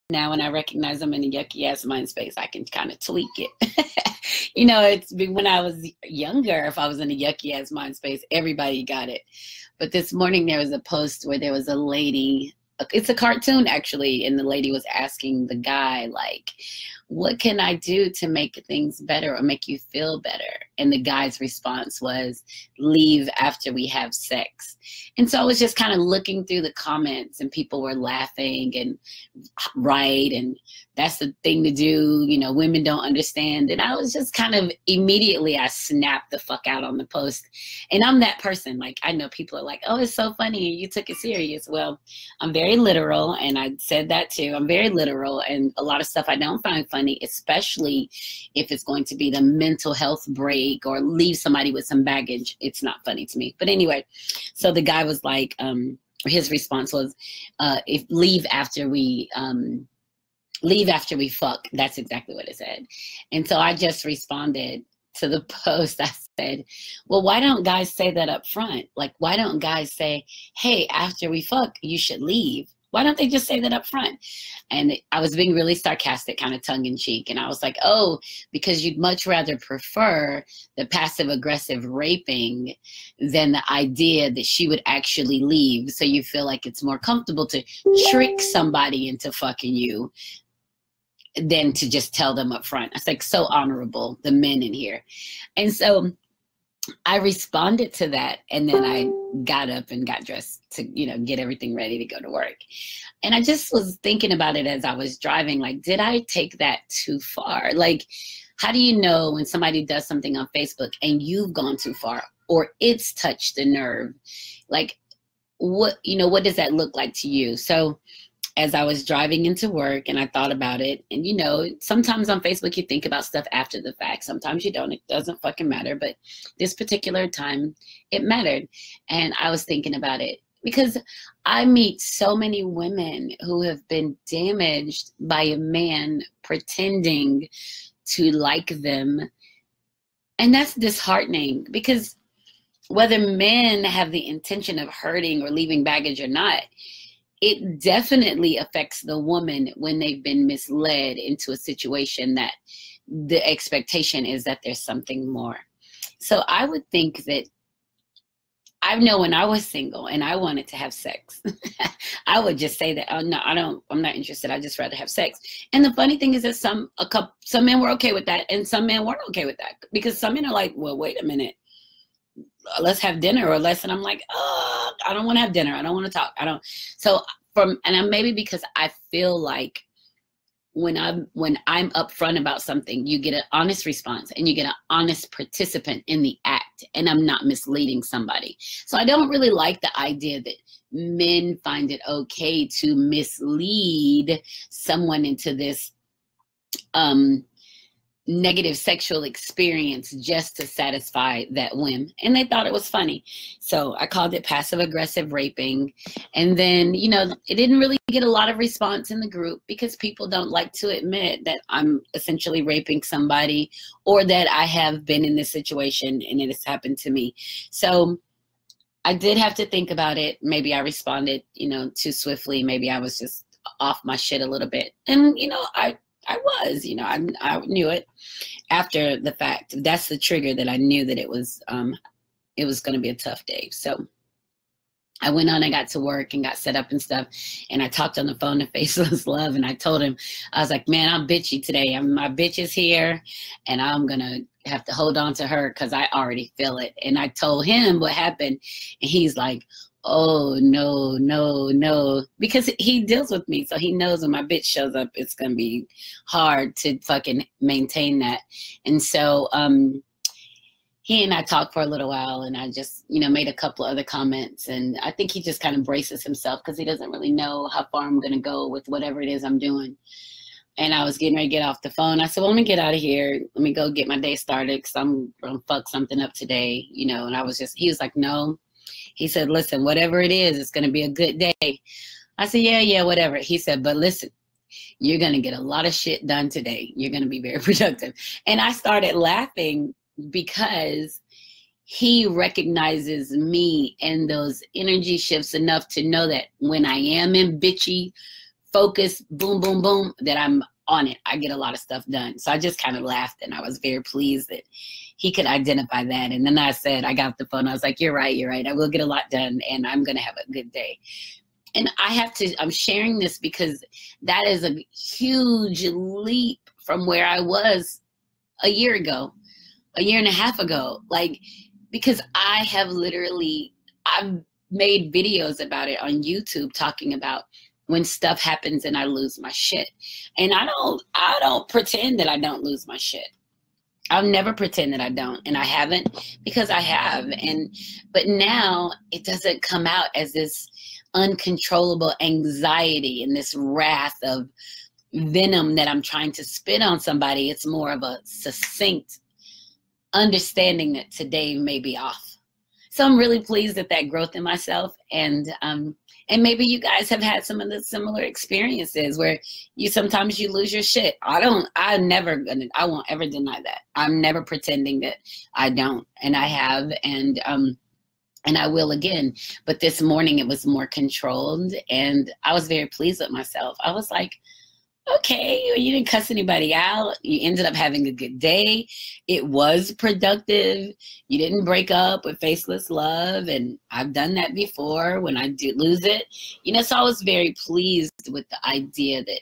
now when I recognize I'm in a yucky ass mind space, I can kind of tweak it. You know, it's when I was younger, if I was in a yucky ass mind space, everybody got it. But this morning there was a post where there was a lady, it's a cartoon actually, and the lady was asking the guy, like, what can I do to make things better or make you feel better? And the guy's response was, leave after we have sex. And so I was just kind of looking through the comments, and people were laughing and right, and that's the thing to do, you know, women don't understand. And I was just kind of immediately, I snapped the fuck out on the post. And I'm that person. Like, I know people are like, oh, it's so funny, you took it serious. Well, I'm very literal, and I said that too. I'm very literal, and a lot of stuff I don't find funny, especially if it's going to be the mental health break or leave somebody with some baggage. It's not funny to me. But anyway, so the guy was like, his response was, if leave after we fuck. That's exactly what it said. And so I just responded to the post. I said, well, why don't guys say that up front? Like, why don't guys say, hey, after we fuck, you should leave? Why don't they just say that up front? And I was being really sarcastic, kind of tongue in cheek. And I was like, oh, because you'd much rather prefer the passive aggressive raping than the idea that she would actually leave. So you feel like it's more comfortable to trick somebody into fucking you than to just tell them up front. It's like so honorable, the men in here. And so I responded to that, and then I got up and got dressed to, you know, get everything ready to go to work. And I just was thinking about it as I was driving, like, did I take that too far? Like, how do you know when somebody does something on Facebook and you've gone too far, or it's touched a nerve? Like, what, you know, what does that look like to you? So as I was driving into work and I thought about it, and you know, sometimes on Facebook you think about stuff after the fact, sometimes you don't, it doesn't fucking matter, but this particular time it mattered. And I was thinking about it because I meet so many women who have been damaged by a man pretending to like them. And that's disheartening, because whether men have the intention of hurting or leaving baggage or not, it definitely affects the woman when they've been misled into a situation that the expectation is that there's something more. So I would think that, I know when I was single and I wanted to have sex, I would just say that, oh no, I'm not interested. I just rather have sex. And the funny thing is that some men were okay with that, and some men weren't okay with that, because some men are like, well, wait a minute, let's have dinner or less. And I'm like, oh, I don't want to have dinner. I don't want to talk. So maybe because I feel like when I'm upfront about something, you get an honest response and you get an honest participant in the act, and I'm not misleading somebody. So I don't really like the idea that men find it okay to mislead someone into this, negative sexual experience just to satisfy that whim. And they thought it was funny. So I called it passive aggressive raping. And then, you know, it didn't really get a lot of response in the group, because people don't like to admit that I'm essentially raping somebody, or that I have been in this situation and it has happened to me. So I did have to think about it. Maybe I responded, you know, too swiftly. Maybe I was just off my shit a little bit. And, you know, I was, you know, I knew it after the fact. That's the trigger that I knew that it was going to be a tough day. So I went on, I got to work and got set up and stuff. And I talked on the phone to Faceless Love, and I told him, I was like, man, I'm bitchy today. My bitch is here, and I'm going to have to hold on to her because I already feel it. And I told him what happened, and he's like, oh, no, because he deals with me. So he knows when my bitch shows up, it's going to be hard to fucking maintain that. And so he and I talked for a little while, and I just, you know, made a couple of other comments. And I think he just kind of braces himself because he doesn't really know how far I'm going to go with whatever it is I'm doing. And I was getting ready to get off the phone. I said, well, let me get out of here. Let me go get my day started because I'm going to fuck something up today, you know. And he was like, no. He said, listen, whatever it is, it's going to be a good day. I said, yeah, whatever. He said, but listen, you're going to get a lot of shit done today. You're going to be very productive. And I started laughing because he recognizes me and those energy shifts enough to know that when I am in bitchy focus, boom, boom, boom, that I'm on it. I get a lot of stuff done. So I just kind of laughed, and I was very pleased that he could identify that. And then I said, I got the phone. I was like, you're right. I will get a lot done, and I'm going to have a good day. And I'm sharing this because that is a huge leap from where I was a year ago, a year and a half ago. Like, because I've made videos about it on YouTube, talking about when stuff happens and I lose my shit. And I don't pretend that I don't lose my shit. I'll never pretend that I don't. And I haven't, because I have. But now it doesn't come out as this uncontrollable anxiety and this wrath of venom that I'm trying to spit on somebody. It's more of a succinct understanding that today may be off. So I'm really pleased at that growth in myself. And maybe you guys have had some of the similar experiences where sometimes you lose your shit. I won't ever deny that. I'm never pretending that I don't. And I have, and I will again. But this morning it was more controlled, and I was very pleased with myself. I was like, okay, you didn't cuss anybody out. You ended up having a good day. It was productive. You didn't break up with faceless love. And I've done that before when I do lose it. So I was very pleased with the idea that,